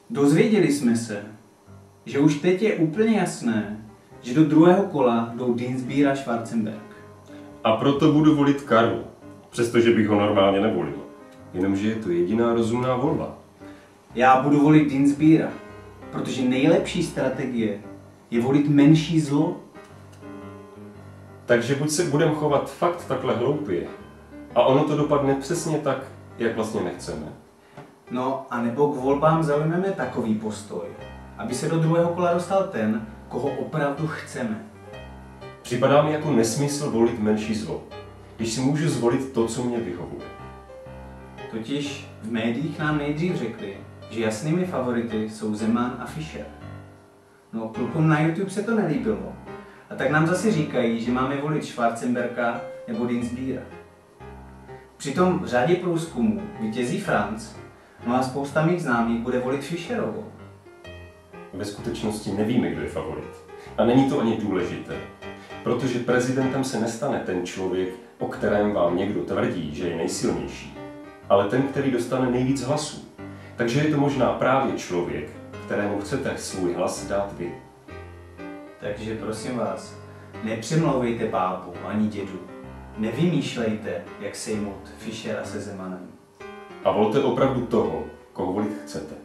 Dozvěděli jsme se, že už teď je úplně jasné, že do druhého kola jdou Dienstbier a Schwarzenberg. A proto budu volit Karlu, přestože bych ho normálně nevolil. Jenomže je to jediná rozumná volba. Já budu volit Dienstbiera, protože nejlepší strategie je volit menší zlo. Takže buď se budeme chovat fakt takhle hloupě, a ono to dopadne přesně tak, jak vlastně nechceme. No a nebo k volbám zaujmeme takový postoj, aby se do druhého kola dostal ten, koho opravdu chceme. Připadá mi jako nesmysl volit menší zlo, když si můžu zvolit to, co mě vyhovuje. Totiž v médiích nám nejdřív řekli, že jasnými favority jsou Zeman a Fischer. No klukům na YouTube se to nelíbilo. A tak nám zase říkají, že máme volit Schwarzenberga nebo Dienstbiera. Přitom v řadě průzkumů vítězí Franz, no a spousta mých známých bude volit Fischerovou. Ve skutečnosti nevíme, kdo je favorit. A není to ani důležité. Protože prezidentem se nestane ten člověk, o kterém vám někdo tvrdí, že je nejsilnější, ale ten, který dostane nejvíc hlasů. Takže je to možná právě člověk, kterému chcete svůj hlas dát vy. Takže prosím vás, nepřemlouvejte bábu ani dědu. Nevymýšlejte, jak sejmout Fischera se Zemanem. A volte opravdu toho, koho volit chcete.